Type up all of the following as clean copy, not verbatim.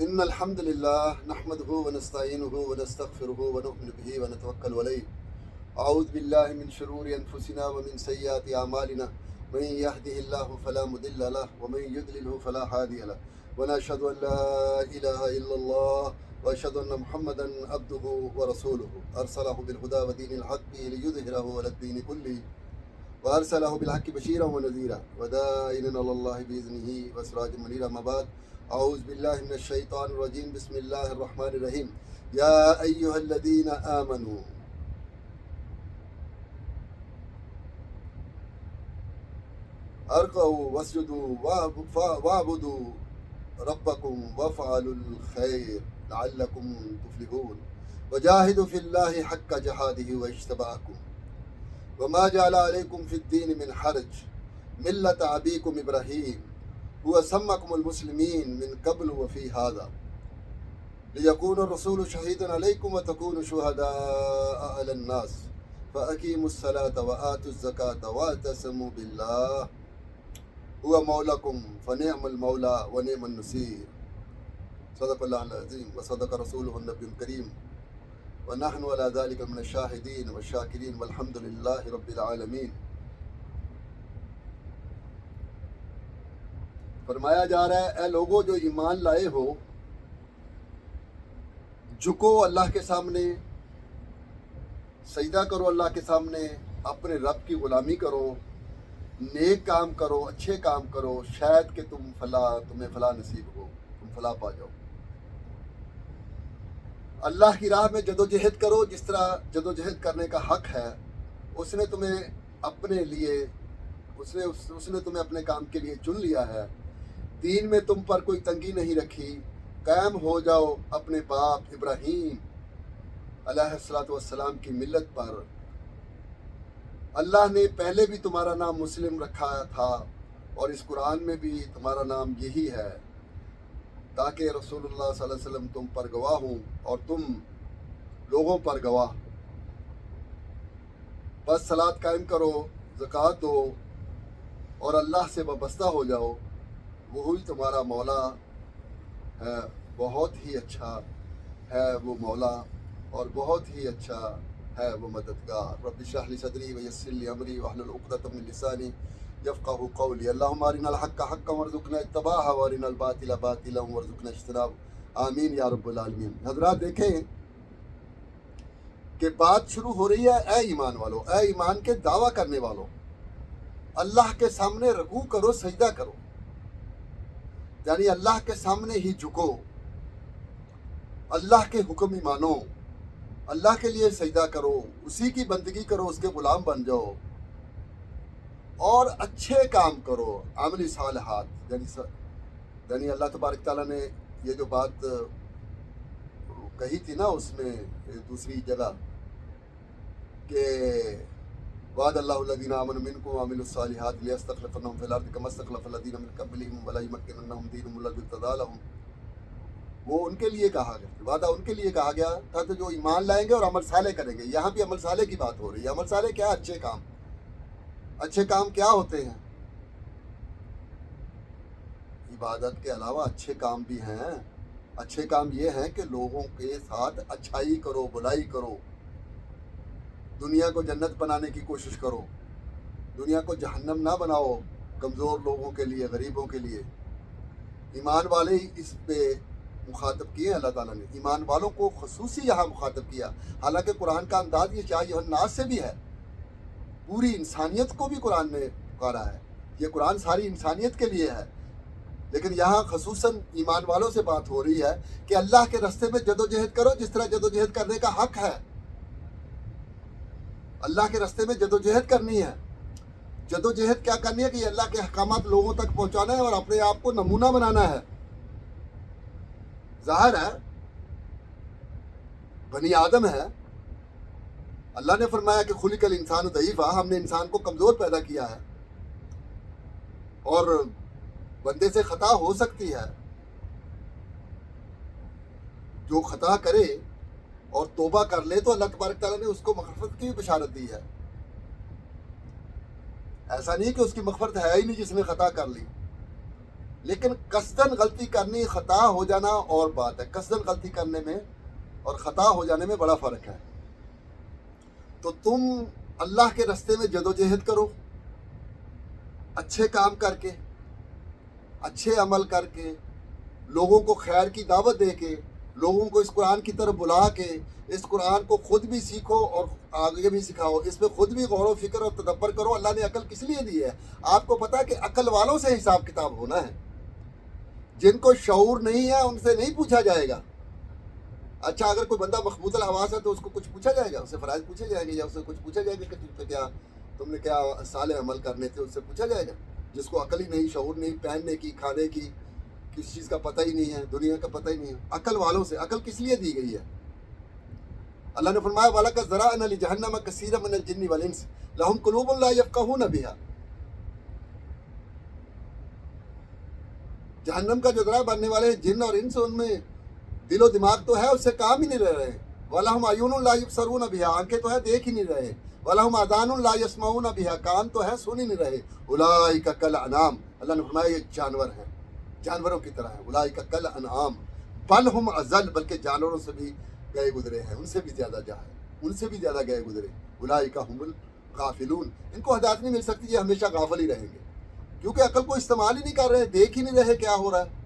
إن الحمد لله نحمده ونستعينه ونستغفره ونؤمن به ونتوكل عليه. أعوذ بالله من شرور أنفسنا ومن سيئات أعمالنا. من يهده الله فلا مضل له ومن يضلله فلا هادي له. ونشهد أن لا إله إلا الله وأشهد أن محمدا عبده ورسوله أرسله بالهدى ودين الحق ليظهره على الدين كله وأرسله بالحق بشيرا ونذيرا وداعيا إلى الله بإذنه وسراجا منيرا. أما بعد، أعوذ بالله من الشيطان الرجيم. بسم الله الرحمن الرحيم. يا أيها الذين آمنوا اركعوا واسجدوا واعبدوا ربكم وافعلوا الخير لعلكم تفلحون وجاهدوا في الله حق جهاده واجتباكم وما جعل عليكم في الدين من حرج ملة أبيكم إبراهيم هو سمكم المسلمين من قبل وفي هذا ليكون الرسول شهيدا عليكم وتكونوا شهداء على الناس فأقيموا الصلاة وآتوا الزكاة واعتصموا بالله هو مولاكم فنعم المولى ونعم النصير. صدق الله العظيم وصدق رسوله النبي الكريم ونحن على ذلك من الشاهدين والشاكرين والحمد لله رب العالمین. فرمایا جا رہا ہے، اے لوگوں جو ایمان لائے ہو، جھکو اللہ کے سامنے، سجدہ کرو اللہ کے سامنے، اپنے رب کی غلامی کرو، نیک کام کرو، اچھے کام کرو، شاید کہ تمہیں فلاح نصیب ہو، تم فلاح پا جاؤ. اللہ کی راہ میں جدوجہد کرو جس طرح جدوجہد کرنے کا حق ہے. اس نے تمہیں اپنے لیے اس نے تمہیں اپنے کام کے لیے چن لیا ہے. دین میں تم پر کوئی تنگی نہیں رکھی. قائم ہو جاؤ اپنے باپ ابراہیم علیہ الصلوۃ والسلام کی ملت پر. اللہ نے پہلے بھی تمہارا نام مسلم رکھا تھا اور اس قرآن میں بھی تمہارا نام یہی ہے تاکہ رسول اللہ صلی اللہ علیہ وسلم تم پر گواہ ہوں اور تم لوگوں پر گواہ. بس صلاۃ قائم کرو، زکوٰۃ دو اور اللہ سے وابستہ ہو جاؤ. وہی تمہارا مولا ہے، بہت ہی اچھا ہے وہ مولا اور بہت ہی اچھا ہے وہ مددگار. رب اشرح لی صدری ویسر لی امری واحلل عقدۃ من لسانی یفقہوا قولی. اللہم ارنا الحق حقا وارزقنا اتباعہ وارنا الباطل باطلا وارزقنا اجتنابہ. آمین یا رب العالمین. حضرات دیکھیں کہ بات شروع ہو رہی ہے، اے ایمان والو، اے ایمان کے دعویٰ کرنے والو، اللہ کے سامنے رکوع کرو، سجدہ کرو، یعنی اللہ کے سامنے ہی جھکو، اللہ کے حکم ہی مانو، اللہ کے لیے سجدہ کرو، اسی کی بندگی کرو، اس کے غلام بن جاؤ اور اچھے کام کرو، عملی صالحات. یعنی اللہ تبارک تعالیٰ نے یہ جو بات کہی تھی نا اس میں دوسری جگہ کہ وعد اللہ الذین آمنوا منکم وعملوا الصالحات لیستخلفنہم فی الارض کما استخلف الذین من قبلہم ولیمکننہم دینہم الذی ارتضی لہم. وہ ان کے لیے کہا گیا، وعدہ ان کے لیے کہا گیا تھا تو جو ایمان لائیں گے اور عمل صالح کریں گے. یہاں بھی عمل صالح کی بات ہو رہی ہے. عمل صالح کیا؟ اچھے کام. اچھے کام کیا ہوتے ہیں؟ عبادت کے علاوہ اچھے کام بھی ہیں. اچھے کام یہ ہیں کہ لوگوں کے ساتھ اچھائی کرو، بلائی کرو، دنیا کو جنت بنانے کی کوشش کرو، دنیا کو جہنم نہ بناؤ کمزور لوگوں کے لیے، غریبوں کے لیے. ایمان والے ہی اس پہ مخاطب کیے اللہ تعالیٰ نے، ایمان والوں کو خصوصی یہاں مخاطب کیا. حالانکہ قرآن کا انداز یہ چاہیے الناس سے بھی ہے، پوری انسانیت کو بھی قرآن نے پکارا ہے. یہ قرآن ساری انسانیت کے لیے ہے، لیکن یہاں خصوصاً ایمان والوں سے بات ہو رہی ہے کہ اللہ کے راستے میں جدوجہد کرو جس طرح جدوجہد کرنے کا حق ہے. اللہ کے راستے میں جدوجہد کرنی ہے. جدوجہد کیا کرنی ہے کہ یہ اللہ کے احکامات لوگوں تک پہنچانا ہے اور اپنے آپ کو نمونہ بنانا ہے. ظاہر ہے بنی آدم ہے، اللہ نے فرمایا کہ خلق الانسان ضعیفا، ہم نے انسان کو کمزور پیدا کیا ہے اور بندے سے خطا ہو سکتی ہے. جو خطا کرے اور توبہ کر لے تو اللہ تبارک تعالیٰ نے اس کو مغفرت کی بشارت دی ہے. ایسا نہیں کہ اس کی مغفرت ہے ہی نہیں جس نے خطا کر لی. لیکن قصدن غلطی کرنی، خطا ہو جانا اور بات ہے. قصدن غلطی کرنے میں اور خطا ہو جانے میں بڑا فرق ہے. تو تم اللہ کے راستے میں جدوجہد کرو، اچھے کام کر کے، اچھے عمل کر کے، لوگوں کو خیر کی دعوت دے کے، لوگوں کو اس قرآن کی طرف بلا کے، اس قرآن کو خود بھی سیکھو اور آگے بھی سکھاؤ، اس پہ خود بھی غور و فکر اور تدبر کرو. اللہ نے عقل کس لیے دی ہے؟ آپ کو پتا ہے کہ عقل والوں سے حساب کتاب ہونا ہے. جن کو شعور نہیں ہے ان سے نہیں پوچھا جائے گا. اچھا اگر کوئی بندہ مخبوط الحواس ہے تو اس کو کچھ پوچھا جائے گا، اسے فرائض پوچھے جائیں گے، یا اسے کچھ پوچھا جائے گا کہ تم نے کیا صالح عمل کرنے تھے، اس سے پوچھا جائے گا. جس کو عقل ہی نہیں، شعور نہیں، پہننے کی، کھانے کی، کسی چیز کا پتہ ہی نہیں ہے، دنیا کا پتہ ہی نہیں ہے. عقل والوں سے. عقل کس لیے دی گئی ہے؟ اللہ نے فرمایا وَلَقَدْ ذَرَأْنَا لِجَهَنَّمَ كَثِيرًا مِنَ الْجِنِّ وَالْإِنسِ لَهُمْ قُلُوبٌ لَا يَفْقَهُونَ بِهَا. جہنم کا جو ذرا بننے والے ہیں جن اور انس، ان میں دل و دماغ تو ہے، اس سے کام ہی نہیں رہ رہے. وَلَهُمْ عَيُونٌ لَا يُبْصَرُونَ بِهَا. آنکھیں تو ہے، دیکھ ہی نہیں رہے. وَلَهُمْ آذَانٌ لَا يَسْمَعُونَ بِهَا. کان تو ہے، سن ہی نہیں رہے. أُولَٰئِكَ كَالْأَنْعَامِ. اللہ نے فرمایا یہ جانور ہیں، جانوروں کی طرح ہیں. أُولَٰئِكَ كَالْأَنْعَامِ بل ہم اضل. بلکہ جانوروں سے بھی گئے گزرے ہیں، ان سے بھی زیادہ جاہل، ان سے بھی زیادہ گئے گزرے. اولئک هم الغافلون. ان کو ہدایت نہیں مل سکتی، یہ ہمیشہ غافل ہی رہیں گے، کیونکہ عقل کو استعمال ہی نہیں کر رہے، دیکھ ہی نہیں رہے کیا ہو رہا ہے.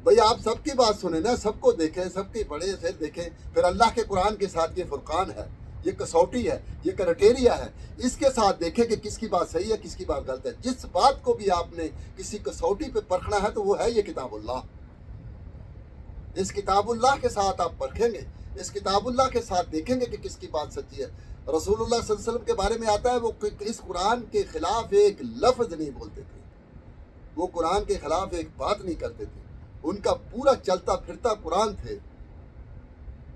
بھئی آپ سب کی بات سنیں نا، سب کو دیکھیں، سب کی پڑھیں، پھر دیکھیں. پھر اللہ کے قرآن کے ساتھ یہ فرقان ہے، یہ کسوٹی ہے، یہ کرٹیریا ہے. اس کے ساتھ دیکھیں کہ کس کی بات صحیح ہے، کس کی بات غلط ہے. جس بات کو بھی آپ نے کسی کسوٹی پہ پرکھنا ہے تو وہ ہے یہ کتاب اللہ. اس کتاب اللہ کے ساتھ آپ پرکھیں گے، اس کتاب اللہ کے ساتھ دیکھیں گے کہ کس کی بات سچی ہے. رسول اللہ صلی اللہ علیہ وسلم کے بارے میں آتا ہے وہ اس قرآن کے خلاف ایک لفظ نہیں بولتے تھے، وہ قرآن کے خلاف ایک بات نہیں کرتے تھے. ان کا پورا چلتا پھرتا قرآن تھے،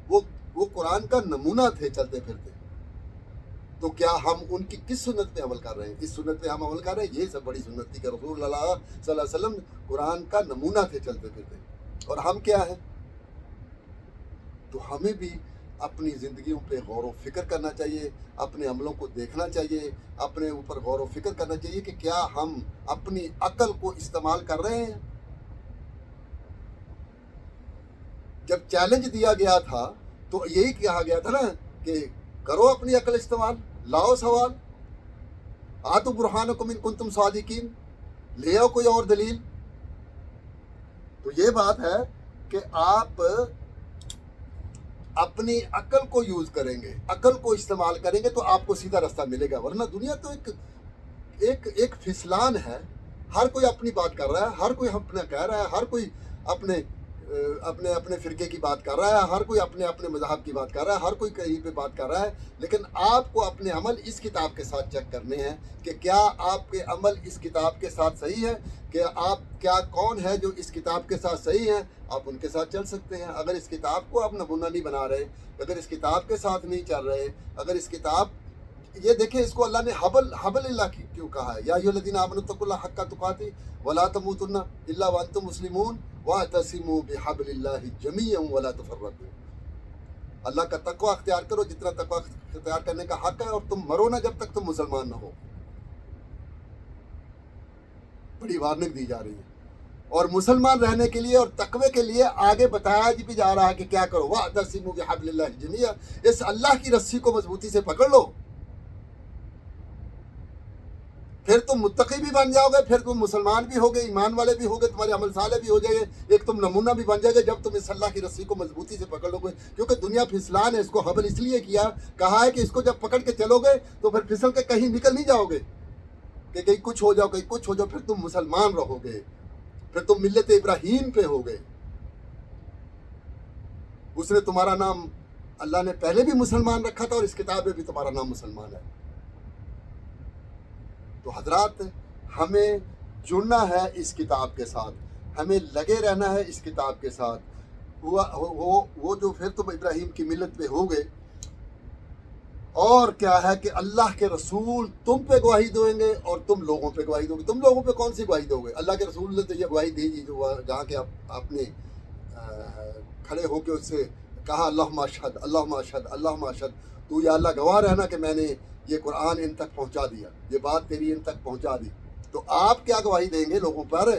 وہ قرآن کا نمونہ تھے چلتے پھرتے. تو کیا ہم ان کی کس سنت پہ عمل کر رہے ہیں؟ اس سنت پہ ہم عمل کر رہے ہیں. یہ سب بڑی سنت تھی کہ رسول اللہ صلی اللہ علیہ وسلم قرآن کا نمونہ تھے چلتے پھرتے. اور ہم کیا ہیں؟ تو ہمیں بھی اپنی زندگیوں پہ غور و فکر کرنا چاہیے، اپنے عملوں کو دیکھنا چاہیے، اپنے اوپر غور و فکر کرنا چاہیے کہ کیا ہم اپنی عقل کو استعمال کر رہے ہیں. جب چیلنج دیا گیا تھا تو یہی کہا گیا تھا نا کہ کرو اپنی عقل استعمال، لاؤ سوال، آتو برہانکم ان کنتم صادقین، لے آؤ کوئی اور دلیل. تو یہ بات ہے کہ آپ اپنی عقل کو یوز کریں گے، عقل کو استعمال کریں گے تو آپ کو سیدھا راستہ ملے گا. ورنہ دنیا تو ایک پھسلان ہے. ہر کوئی اپنی بات کر رہا ہے، ہر کوئی اپنا کہہ رہا ہے، ہر کوئی اپنے فرقے کی بات کر رہا ہے، ہر کوئی اپنے مذہب کی بات کر رہا ہے، ہر کوئی کہیں پہ بات کر رہا ہے. لیکن آپ کو اپنے عمل اس کتاب کے ساتھ چیک کرنے ہیں کہ کیا آپ کے عمل اس کتاب کے ساتھ صحیح ہے، کہ آپ کیا کون ہے جو اس کتاب کے ساتھ صحیح ہیں، آپ ان کے ساتھ چل سکتے ہیں. اگر اس کتاب کو آپ نمونہ نہیں بنا رہے، اگر اس کتاب کے ساتھ نہیں چل رہے، اگر اس کتاب، یہ دیکھیں اس کو اللہ نے حبل اللہ کی کیوں کہا ہے؟ یا ایھا الذین آمنوا اتقوا اللہ حق تقاتہ ولا تموتن الا وانتم مسلمون واعتصموا بحبل اللہ جميعا ولا تفرقوا. اللہ کا تقوی اختیار کرو جتنا تقوی اختیار کرنے کا حق ہے، اور تم مرو نہ جب تک تم مسلمان نہ ہو. بڑی وارننگ دی جا رہی ہے. اور مسلمان رہنے کے لیے اور تقوی کے لیے آگے بتایا بھی جا رہا ہے کہ کیا کرو، واعتصموا بحبل اللہ جميعا. اس اللہ کی رسی کو مضبوطی سے پکڑ لو، پھر تم متقی بھی بن جاؤ گے، پھر تم مسلمان بھی ہوگے، ایمان والے بھی ہوگے، تمہارے عمل صالح بھی ہو جائے گے، ایک تم نمونہ بھی بن جائے گے جب تم اس اللہ کی رسی کو مضبوطی سے پکڑ لو گے. کیونکہ دنیا پھسلان ہے. اس کو حبل اس لیے کہا ہے کہ اس کو جب پکڑ کے چلو گے تو پھر پھسل کے کہیں نکل نہیں جاؤ گے کہ کہیں کچھ ہو جاؤ، کہیں کچھ ہو جاؤ. پھر تم مسلمان رہو گے، پھر تم ملت ابراہیم پہ ہو گے. اس نے تمہارا نام، اللہ نے پہلے بھی مسلمان رکھا تھا، اور اس کتاب میں بھی تمہارا نام مسلمان ہے. تو حضرات ہمیں جڑنا ہے اس کتاب کے ساتھ، ہمیں لگے رہنا ہے اس کتاب کے ساتھ. وہ جو پھر تم ابراہیم کی ملت پہ ہو گئے. اور کیا ہے کہ اللہ کے رسول تم پہ گواہی دیں گے اور تم لوگوں پہ گواہی دو گے. تم لوگوں پہ کون سی گواہی دو گے؟ اللہ کے رسول نے تو یہ گواہی دی جو جہاں کہ آپ نے کھڑے ہو کے اس سے کہا اللہم اشہد اللہم اشہد اللہم اشہد، تو یا اللہ گواہ رہنا کہ میں نے یہ قرآن ان تک پہنچا دیا، یہ بات تیری ان تک پہنچا دی. تو تو آپ کیا گواہی دیں گے لوگوں پر؟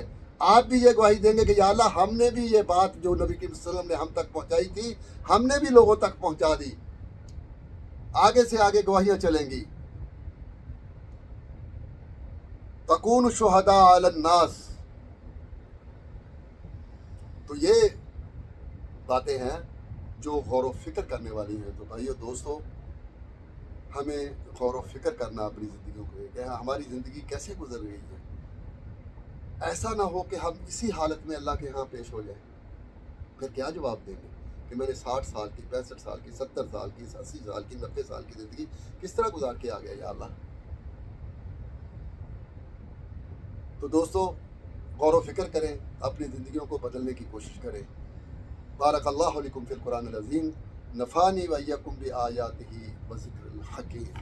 آپ بھی یہ گواہی دیں گے کہ یا اللہ ہم نے بھی یہ بات جو نبی کریم صلی اللہ علیہ وسلم نے ہم تک پہنچائی تھی ہم نے بھی لوگوں تک پہنچا دی. آگے سے آگے گواہیاں چلیں گی. تکون شہداء علی الناس. تو یہ باتیں ہیں جو غور و فکر کرنے والی ہیں. تو بھائیو دوستو، ہمیں غور و فکر کرنا اپنی زندگیوں کو کہ ہماری زندگی کیسے گزر رہی ہے. ایسا نہ ہو کہ ہم اسی حالت میں اللہ کے ہاں پیش ہو جائیں. پھر کیا جواب دیں گے کہ میں نے 60 سال کی، 65 سال کی، 70 سال کی، 80 سال کی، 90 سال کی زندگی کس طرح گزار کے آ گیا یا اللہ. تو دوستو غور و فکر کریں، اپنی زندگیوں کو بدلنے کی کوشش کریں. بارک اللہ علیکم فی القرآن العظیم. نفعنی و ایاکم بآیاتہ و ذکر الحکیم.